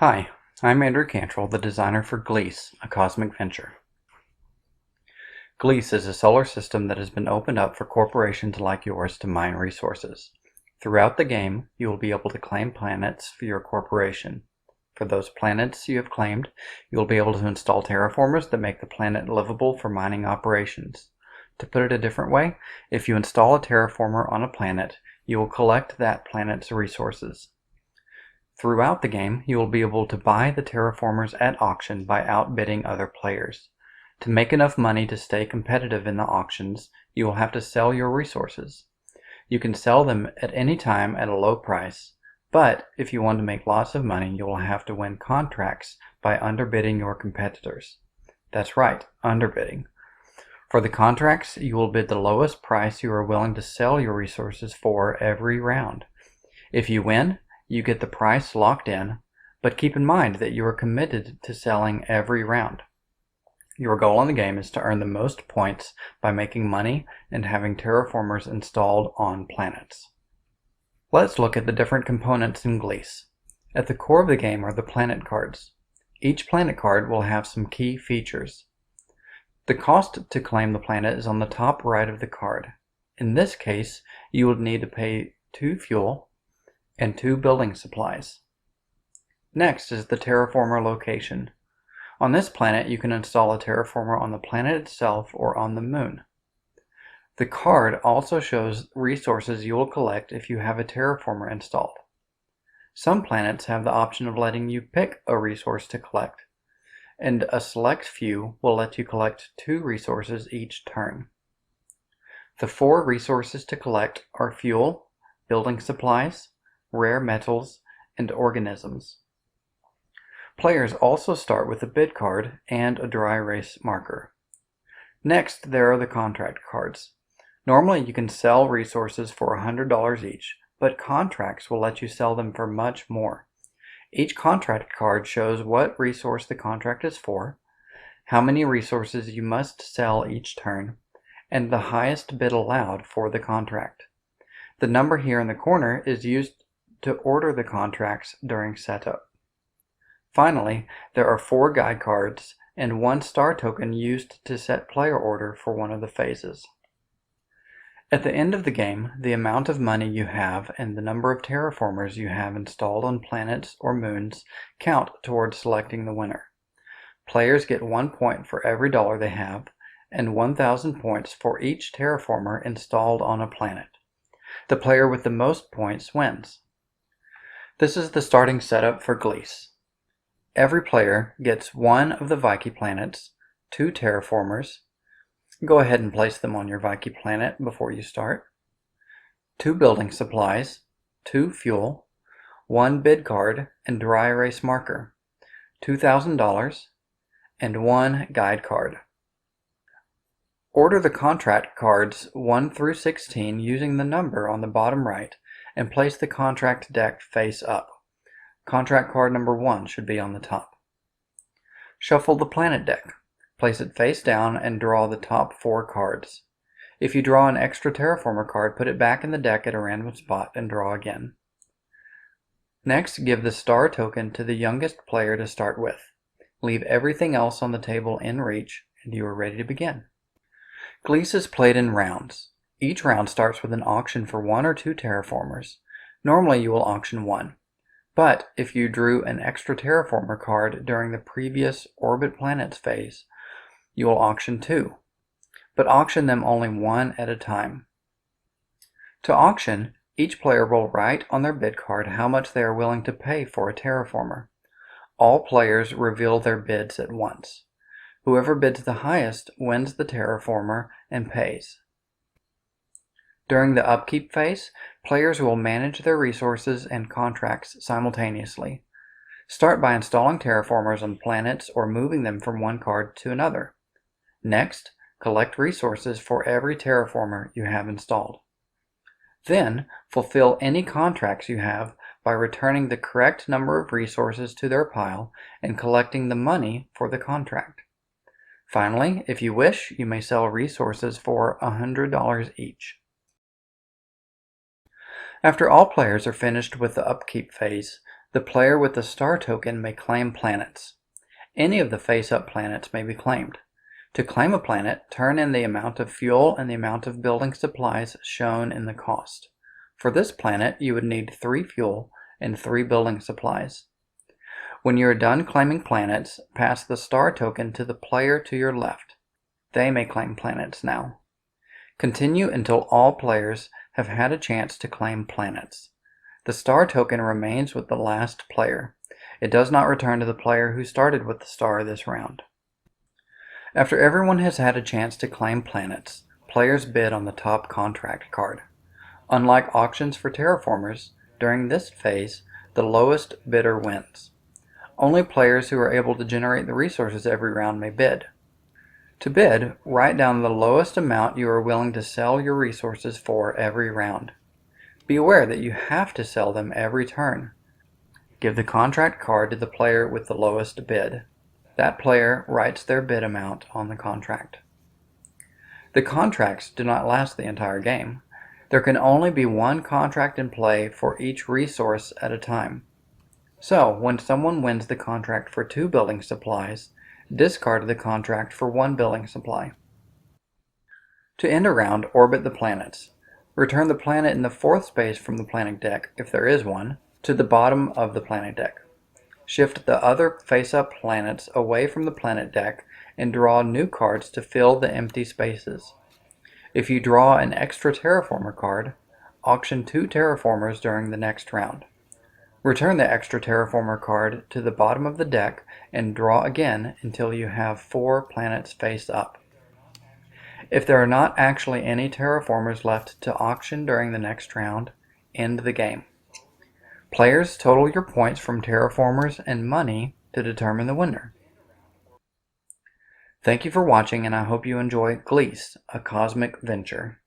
Hi, I'm Andrew Cantrell, the designer for Gliess, a cosmic venture. Gliess is a solar system that has been opened up for corporations like yours to mine resources. Throughout the game, you will be able to claim planets for your corporation. For those planets you have claimed, you will be able to install terraformers that make the planet livable for mining operations. To put it a different way, if you install a terraformer on a planet, you will collect that planet's resources. Throughout the game, you will be able to buy the terraformers at auction by outbidding other players. To make enough money to stay competitive in the auctions, you will have to sell your resources. You can sell them at any time at a low price, but if you want to make lots of money, you will have to win contracts by underbidding your competitors. That's right, underbidding. For the contracts, you will bid the lowest price you are willing to sell your resources for every round. If you win, you get the price locked in, but keep in mind that you are committed to selling every round. Your goal in the game is to earn the most points by making money and having terraformers installed on planets. Let's look at the different components in Gliess. At the core of the game are the planet cards. Each planet card will have some key features. The cost to claim the planet is on the top right of the card. In this case, you would need to pay 2 fuel and 2 building supplies. Next is the terraformer location. On this planet, you can install a terraformer on the planet itself or on the moon. The card also shows resources you will collect if you have a terraformer installed. Some planets have the option of letting you pick a resource to collect, and a select few will let you collect 2 resources each turn. The 4 resources to collect are fuel, building supplies, rare metals, and organisms. Players also start with a bid card and a dry erase marker. Next, there are the contract cards. Normally you can sell resources for $100 each, but contracts will let you sell them for much more. Each contract card shows what resource the contract is for, how many resources you must sell each turn, and the highest bid allowed for the contract. The number here in the corner is used to order the contracts during setup. Finally, there are 4 guide cards and 1 star token used to set player order for one of the phases. At the end of the game, the amount of money you have and the number of terraformers you have installed on planets or moons count towards selecting the winner. Players get 1 point for every dollar they have, and 1,000 points for each terraformer installed on a planet. The player with the most points wins. This is the starting setup for Gliess. Every player gets 1 of the Viking planets, 2 terraformers. Go ahead and place them on your Viking planet before you start. 2 building supplies, 2 fuel, 1 bid card and dry erase marker, $2,000, and 1 guide card. Order the contract cards 1 through 16 using the number on the bottom right and place the contract deck face up. Contract card number 1 should be on the top. Shuffle the planet deck. Place it face down and draw the top 4 cards. If you draw an extra terraformer card, put it back in the deck at a random spot and draw again. Next, give the star token to the youngest player to start with. Leave everything else on the table in reach and you are ready to begin. Gliess is played in rounds. Each round starts with an auction for 1 or 2 terraformers. Normally you will auction 1. But if you drew an extra terraformer card during the previous orbit planets phase, you will auction 2. But auction them only 1 at a time. To auction, each player will write on their bid card how much they are willing to pay for a terraformer. All players reveal their bids at once. Whoever bids the highest wins the terraformer and pays. During the upkeep phase, players will manage their resources and contracts simultaneously. Start by installing terraformers on planets or moving them from one card to another. Next, collect resources for every terraformer you have installed. Then, fulfill any contracts you have by returning the correct number of resources to their pile and collecting the money for the contract. Finally, if you wish, you may sell resources for $100 each. After all players are finished with the upkeep phase, The player with the star token may claim planets. Any of the face-up planets may be claimed. To claim a planet, turn in the amount of fuel and the amount of building supplies shown in the cost. For this planet, you would need 3 fuel and 3 building supplies. When you are done claiming planets, pass the star token to the player to your left. They may claim planets now. Continue until all players have had a chance to claim planets. The star token remains with the last player. It does not return to the player who started with the star this round. After everyone has had a chance to claim planets, players bid on the top contract card. Unlike auctions for terraformers, during this phase, the lowest bidder wins. Only players who are able to generate the resources every round may bid. To bid, write down the lowest amount you are willing to sell your resources for every round. Be aware that you have to sell them every turn. Give the contract card to the player with the lowest bid. That player writes their bid amount on the contract. The contracts do not last the entire game. There can only be one contract in play for each resource at a time. So, when someone wins the contract for 2 building supplies, discard the contract for 1 building supply. To end a round, orbit the planets. Return the planet in the 4th space from the planet deck, if there is one, to the bottom of the planet deck. Shift the other face-up planets away from the planet deck and draw new cards to fill the empty spaces. If you draw an extra terraformer card, auction 2 terraformers during the next round. Return the extra terraformer card to the bottom of the deck and draw again until you have 4 planets face up. If there are not actually any terraformers left to auction during the next round, end the game. Players total your points from terraformers and money to determine the winner. Thank you for watching, and I hope you enjoy Gliess, a cosmic venture.